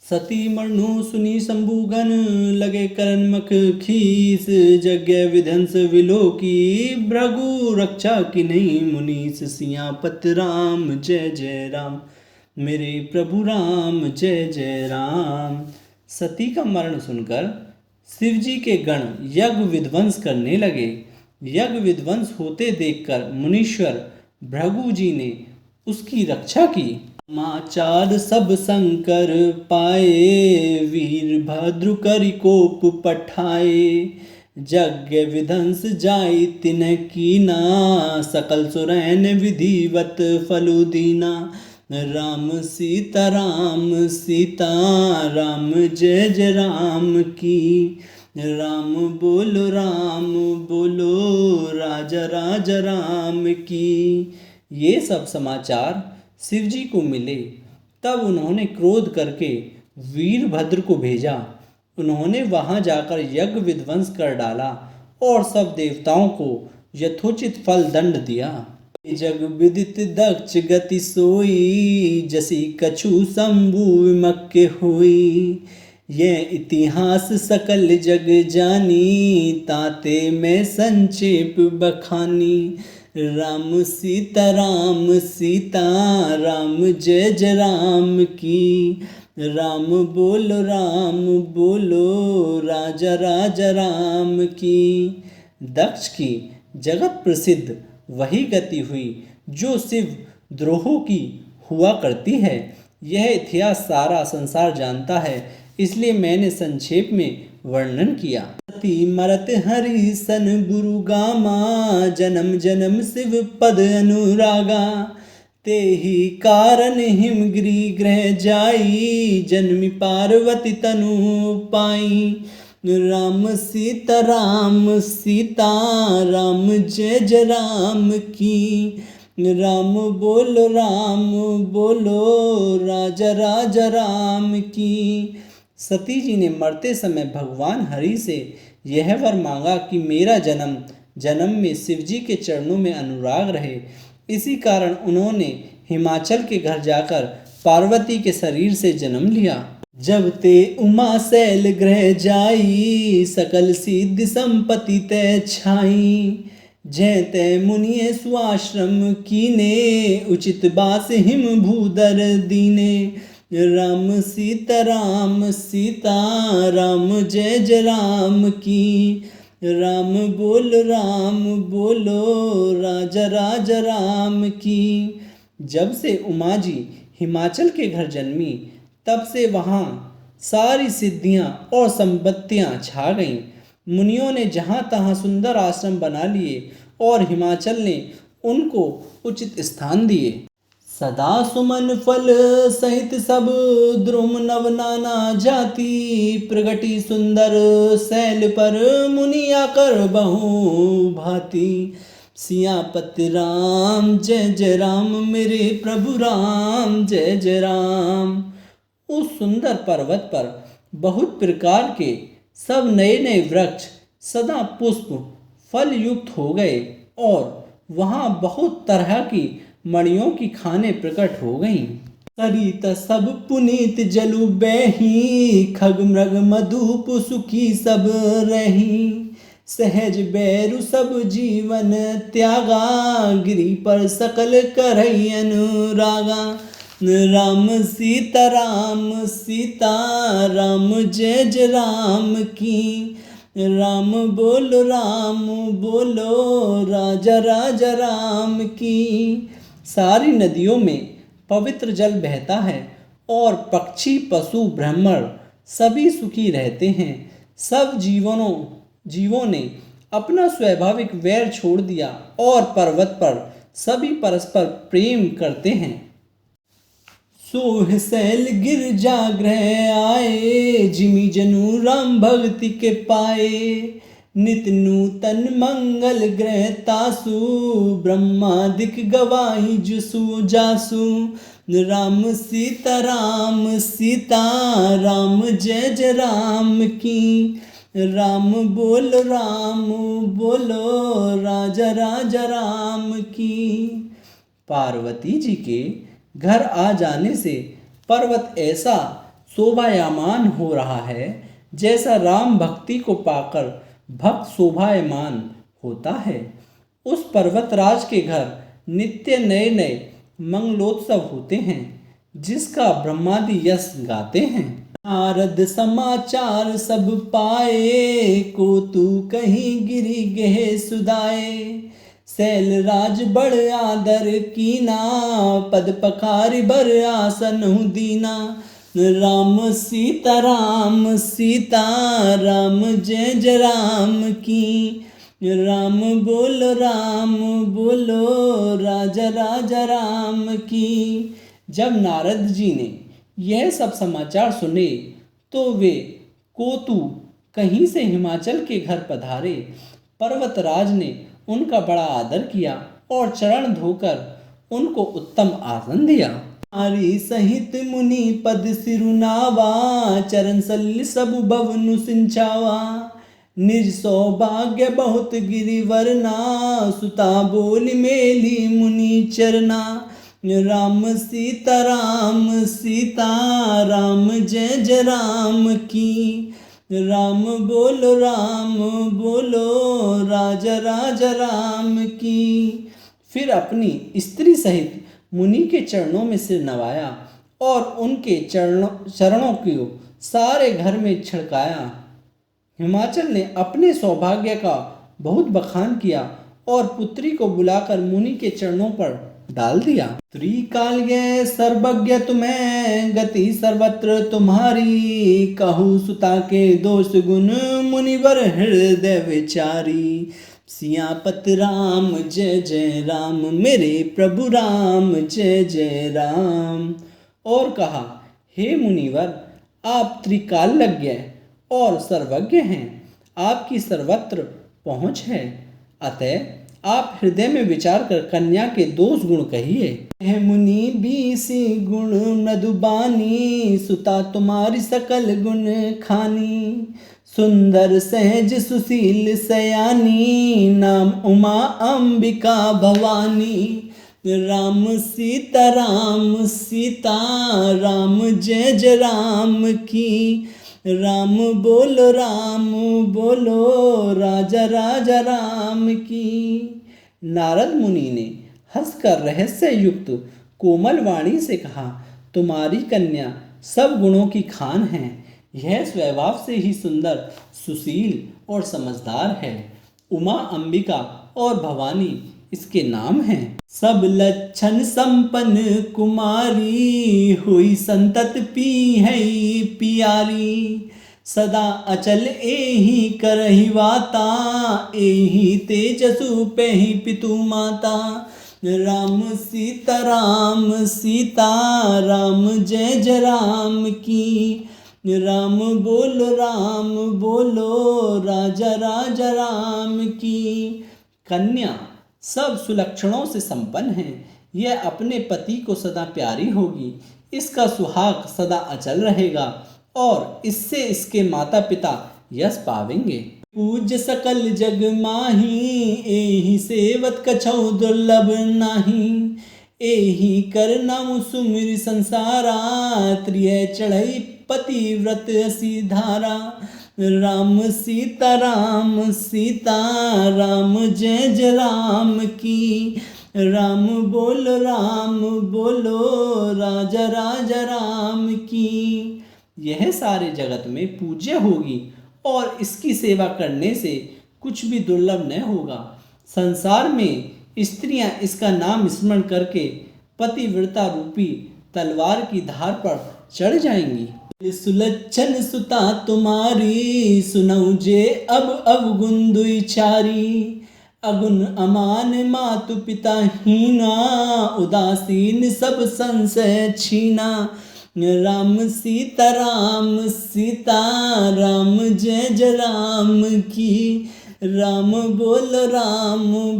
सती मरनु सुनी शंभुगन लगे करनमख खीस यज्ञ विध्वंस विलो की भृगु रक्षा की नहीं मुनीस सियापत राम जय जय राम मेरे प्रभु राम जय जय राम। सती का मरण सुनकर शिवजी के गण यज्ञ विध्वंस करने लगे। यज्ञ विध्वंस होते देखकर मुनीश्वर भृगु जी ने उसकी रक्षा की। समाचार सब शंकर पाए वीरभद्र करि कोप पठाए यज्ञ विध्वंस जाय तिन्ह कीना सकल सुरैन विधिवत फलु दीना। राम सीता राम जय जय राम की राम बोलो राजा राजा राम की। ये सब समाचार शिवजी को मिले तब उन्होंने क्रोध करके वीरभद्र को भेजा। उन्होंने वहां जाकर यज्ञ विध्वंस कर डाला और सब देवताओं को यथोचित फल दंड दिया। जग विदित दक्ष गति सोई जसी कछु शंभु विमक्के हुई ये इतिहास सकल जग जानी ताते में संक्षेप बखानी। राम सीता राम जय जय राम की राम बोलो राजा राजा राम की। दक्ष की जगत प्रसिद्ध वही गति हुई जो शिव द्रोहों की हुआ करती है। यह इतिहास सारा संसार जानता है, इसलिए मैंने संक्षेप में वर्णन किया। सती मरत हरि सन गुरु गामा जन्म जन्म शिव पद अनुरागा ते ही कारण हिमगिरी ग्रह जाई जन्मी पार्वती तनु पाई। राम सीता राम जय जय राम की राम बोलो राजा राजा राम की। सती जी ने मरते समय भगवान हरि से यह वर मांगा कि मेरा जन्म जन्म में शिवजी के चरणों में अनुराग रहे। इसी कारण उन्होंने हिमाचल के घर जाकर पार्वती के शरीर से जन्म लिया। जब ते उमा शैल ग्रह जाई सकल सिद्धि संपत्ति तय छाई जय तय मुनिये स्वाश्रम कीने उचित बास हिम भूदर दीने। राम सीता राम जय जय राम की राम बोलो राजा राजा राम की। जब से उमा जी हिमाचल के घर जन्मी तब से वहाँ सारी सिद्धियाँ और संपत्तियाँ छा गईं। मुनियों ने जहाँ तहाँ सुंदर आश्रम बना लिए और हिमाचल ने उनको उचित स्थान दिए। सदा सुमन फल सहित सब द्रुम नव नाना जाति प्रगति सुंदर शैल पर मुनि आकर बहु भांति। सियापति राम जय जय राम मेरे प्रभु राम जय जय राम। उस सुंदर पर्वत पर बहुत प्रकार के सब नए नए वृक्ष सदा पुष्प फल युक्त हो गए और वहाँ बहुत तरह की मणियों की खाने प्रकट हो गईं। सरित सब पुनीत जलु बही खग मृग मधुप सुखी सब रही सहज बैरु सब जीवन त्यागा गिरी पर सकल करई अनुरागा। राम सीता राम जय जय राम की राम बोलो राजा राजा राम की। सारी नदियों में पवित्र जल बहता है और पक्षी पशु ब्राह्मण सभी सुखी रहते हैं। सब जीवों ने अपना स्वाभाविक वैर छोड़ दिया और पर्वत पर सभी परस्पर प्रेम करते हैं। सोह शैल गिरजा ग्रह आए जिमी जनु राम भक्ति के पाए नित नूतन मंगल ग्रह तासु ब्रह्मादिक गवाही जुसु जासु। राम सीता राम जय जय राम की राम बोलो राजा राजा राम की। पार्वती जी के घर आ जाने से पर्वत ऐसा शोभायमान हो रहा है, जैसा राम भक्ति को पाकर भक्त शोभायमान होता है। उस पर्वतराज के घर नित्य नए नए मंगलोत्सव होते हैं, जिसका ब्रह्मादि यश गाते हैं। नारद समाचार सब पाए, को तू कहीं गिरी गहे सुदाए। शैलराज बड़ आदर कीना, पद पखारि बर आसन दीना। राम सीता राम जय जय राम की। राम बोलो राजा राजा राम की। जब नारद जी ने यह सब समाचार सुने तो वे कोतु कहीं से हिमाचल के घर पधारे। पर्वतराज ने उनका बड़ा आदर किया और चरण धोकर उनको उत्तम आसन दिया। नारी सहित मुनि पद सिरुनावा, चरण सल्ल सब भवनु सिंचावा। निज सौभाग्य बहुत गिरिवरना, सुता बोल मेली मुनि चरना। राम सीता राम जय जय राम की। राम बोलो राजा राजा राम की। फिर अपनी स्त्री सहित मुनि के चरणों में सिर नवाया और उनके चरणों को सारे घर में छिड़काया। हिमाचल ने अपने सौभाग्य का बहुत बखान किया और पुत्री को बुलाकर मुनि के चरणों पर डाल दिया। त्रिकालज्ञ सर्वज्ञ तुम्हें, गति सर्वत्र तुम्हारी। कहूँ सुता के दोष गुण, मुनिवर हृदय विचारी। सियापत राम जय जय राम, मेरे प्रभु राम जय जय राम। और कहा, हे मुनिवर, आप त्रिकालज्ञ और सर्वज्ञ हैं, आपकी सर्वत्र पहुँच है, अतः आप हृदय में विचार कर कन्या के दोष गुण कहिए। हे मुनि बीसी गुण नदुबानी, सुता तुम्हारी सकल गुण खानी। सुंदर सहज सुशील सयानी, नाम उमा अंबिका भवानी। राम सीता राम जय जय राम की। राम बोलो राजा राजा राम की। नारद मुनि ने हंसकर रहस्य युक्त कोमल वाणी से कहा, तुम्हारी कन्या सब गुणों की खान है। यह स्वभाव से ही सुंदर, सुशील और समझदार है। उमा, अंबिका और भवानी इसके नाम हैं। सब लक्षण संपन्न कुमारी, हुई संतत पी है पियारी। सदा अचल एहि करहि वाता, एहि तेजसु पेहि पितु माता। राम सीता राम जय जय राम की। राम बोलो राजा राजा राम की। कन्या सब सुलक्षणों से संपन्न है, यह अपने पति को सदा प्यारी होगी, इसका सुहाग सदा अचल रहेगा और इससे इसके माता पिता यश पावेंगे। पूज्य सकल जग माही, एहि सेवत कछौ दुर्लभ नाही। एहि कर नाम सुमिर संसारा, त्रिय चढ़ई पतिव्रत असी धारा। राम सीता राम जय जय राम की। राम बोलो राजा राजा राम की। यह सारे जगत में पूज्य होगी और इसकी सेवा करने से कुछ भी दुर्लभ न होगा। संसार में स्त्रियां इसका नाम स्मरण करके पतिव्रता रूपी तलवार की धार पर चढ़ जाएंगी। सुलक्षण सुता तुम्हारी, सुनऊ जे अब अवगुण दुई चारी। अगुण अमान मातु पिता हीना, उदासीन सब संशय छीना। राम सीता राम जय जय राम की। राम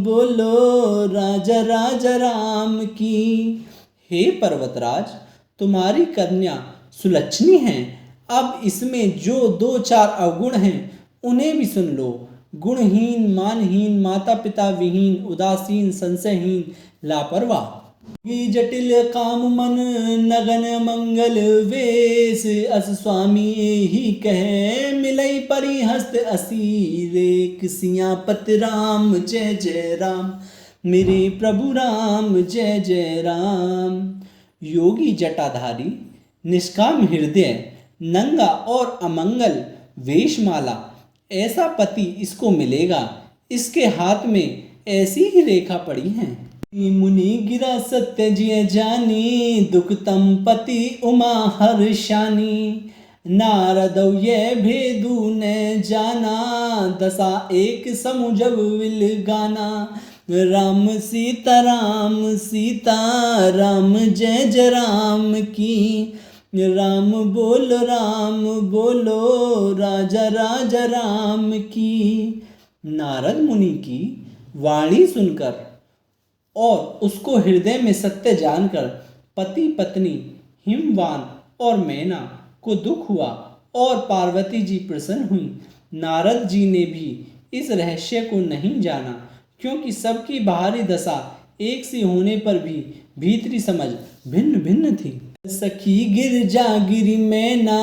बोलो राजा राजा राम की। हे पर्वतराज, तुम्हारी कन्या सुलक्षणी हैं। अब इसमें जो 2-4 अवगुण हैं उन्हें भी सुन लो। गुणहीन, मानहीन, माता पिता विहीन, उदासीन, संशयहीन, लापरवाह। योगी जटिल काम मन नगन मंगल वेश अस स्वामी ही कहे मिलई परिहस्त असीरे सियापत राम जय जय राम मेरे प्रभु राम जय जय राम। योगी जटाधारी निष्काम हृदय नंगा और अमंगल वेशमाला ऐसा पति इसको मिलेगा। इसके हाथ में ऐसी ही रेखा पड़ी है। मुनि गिरा सत्य जिय जानी दुख तम पति उमा हर्षानी नारद ये भेदु ने जाना दशा एक समुझब विल गाना राम सीता राम जय जय राम की राम बोलो राजा राजा राम की। नारद मुनि की वाणी सुनकर और उसको हृदय में सत्य जानकर पति पत्नी हिमवान और मैना को दुख हुआ और पार्वती जी प्रसन्न हुई। नारद जी ने भी इस रहस्य को नहीं जाना क्योंकि सबकी बाहरी दशा एक सी होने पर भी भीतरी समझ भिन्न भिन्न थी। सखी गिरजा गिरि मैना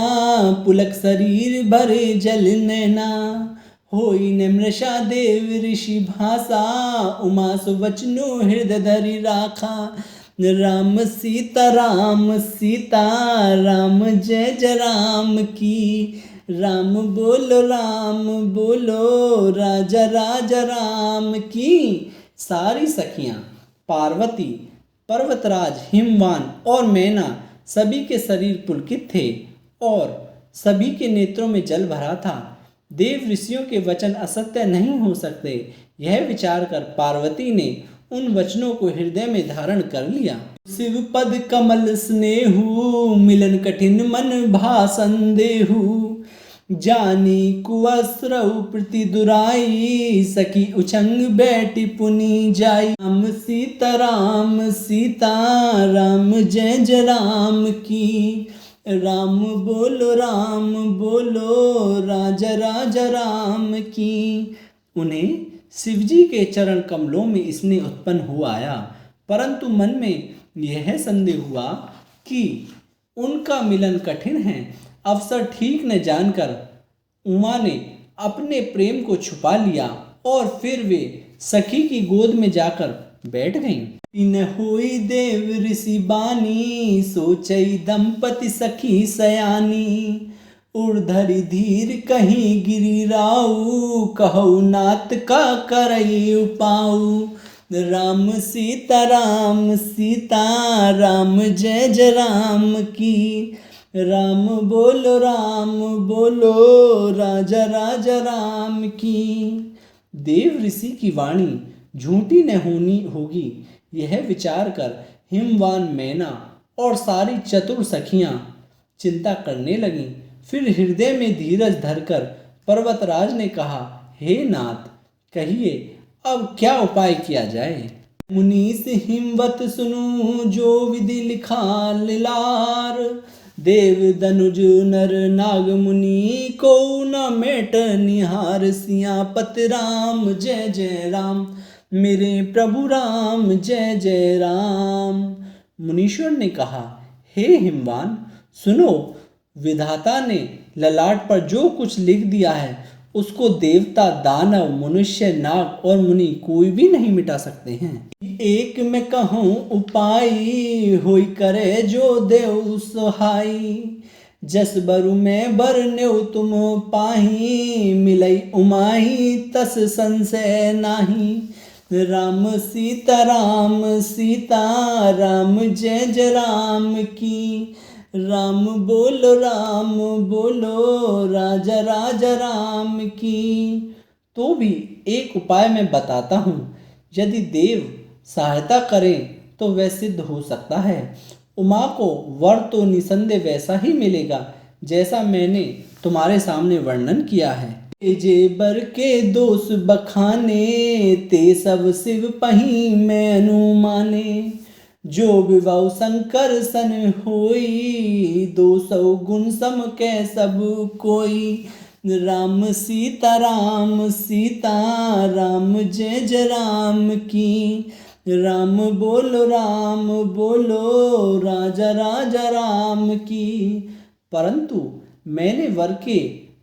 पुलक शरीर भरे जल नैना होई न मृषा देव ऋषि भाषा उमा सुवचनो हृदय धरि राखा राम सीता राम जय जय राम की राम बोलो राजा राजा राम की। सारी सखियां पार्वती पर्वतराज हिमवान और मैना सभी के शरीर पुलकित थे और सभी के नेत्रों में जल भरा था। देव ऋषियों के वचन असत्य नहीं हो सकते यह विचार कर पार्वती ने उन वचनों को हृदय में धारण कर लिया। शिव पद कमल स्नेहु मिलन कठिन मन भा संदेहु जानी कुवस्त्रौ प्रति दुराई सखी उछंग बैठी पुनि जाई राम जय जय राम की राम बोलो राजा राजा राम की। उन्हें शिवजी के चरण कमलों में स्नेह उत्पन्न हो आया परंतु मन में यह संदेह हुआ कि उनका मिलन कठिन है। अवसर ठीक न जानकर उमा ने अपने प्रेम को छुपा लिया और फिर वे सखी की गोद में जाकर बैठ गईं। इन हुई देव ऋषि बानी सोचई दंपति सखी सयानी उर्धरि धीर कहीं गिरी राऊ कहु नात का करई उपाऊ राम सीता राम जय जय राम की राम बोलो राजा राजा राम की। देव ऋषि की वाणी झूठी न होनी होगी यह विचार कर हिमवान मैना और सारी चतुर सखियां चिंता करने लगीं। फिर हृदय में धीरज धरकर पर्वतराज ने कहा, हे नाथ कहिए अब क्या उपाय किया जाए। मुनीस हिमवत सुनु जो विधि लिखा लिलार देव दनुज नर नाग मुनि को न मेट निहार सियापत राम जय जय राम मेरे प्रभु राम जय जय राम। मुनीश्वर ने कहा, हे हिमवान सुनो, विधाता ने ललाट पर जो कुछ लिख दिया है उसको देवता दानव मनुष्य नाग और मुनि कोई भी नहीं मिटा सकते हैं। एक मैं कहूँ उपाय होई करे जो देव सहाई जस बरु में बरनेउ तुम पाही मिलई उमाही तस संशय नाही राम सीता राम जय जय राम की राम बोलो राजा राजा राम की। तो भी एक उपाय मैं बताता हूँ, यदि देव सहायता करें तो वह सिद्ध हो सकता है। उमा को वर तो निसंदेह वैसा ही मिलेगा जैसा मैंने तुम्हारे सामने वर्णन किया है। जे बर के दोष बखाने ते सब शिव पही मैं अनुमाने जो विवाह शंकर सन होई 200 गुण सम के सब कोई राम सीता राम जय जय राम की राम बोलो राजा राजा राम की। परंतु मैंने वर के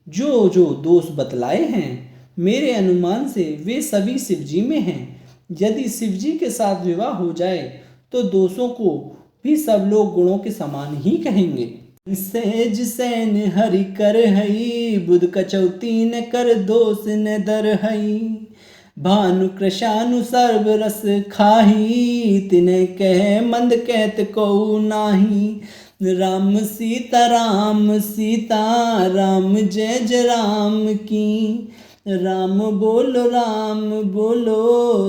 जो जो दोष बतलाए हैं, मेरे अनुमान से वे सभी शिवजी में हैं। यदि शिवजी के साथ विवाह हो जाए तो दोषों को भी सब लोग गुणों के समान ही कहेंगे। सेज सैन हरि कर हई, बुध कचौती न कर दोष न दर हई। भानु कृशानु सर्व रस खाही, तिने कह मंद कहत को नाही। राम सीता राम जय जय राम की। राम बोलो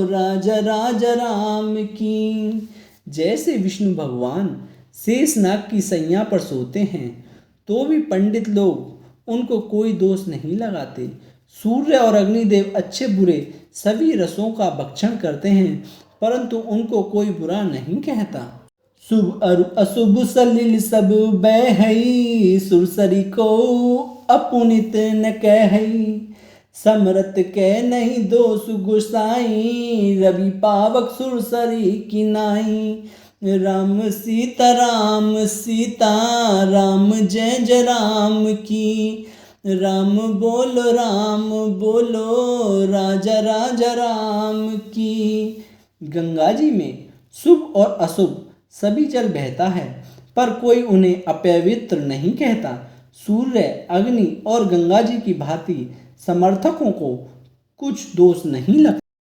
राजा राजा राम की। जैसे विष्णु भगवान शेषनाग की सैया पर सोते हैं तो भी पंडित लोग उनको कोई दोष नहीं लगाते। सूर्य और अग्निदेव अच्छे बुरे सभी रसों का भक्षण करते हैं, परंतु उनको कोई बुरा नहीं कहता। शुभ अरु अशुभ सलिल सब बहई, सुरसरी को अपुनित न कहई। समरत के नहीं दोष गुसाई, रवि पावक सुरसरी की नाई। राम सीता राम जय जय राम की। राम बोलो राजा राजा राम की। गंगा जी में शुभ और अशुभ सभी जल बहता है, पर कोई उन्हें अपवित्र नहीं कहता। सूर्य, अग्नि और गंगा जी की भांति समर्थकों को कुछ दोष नहीं लगता।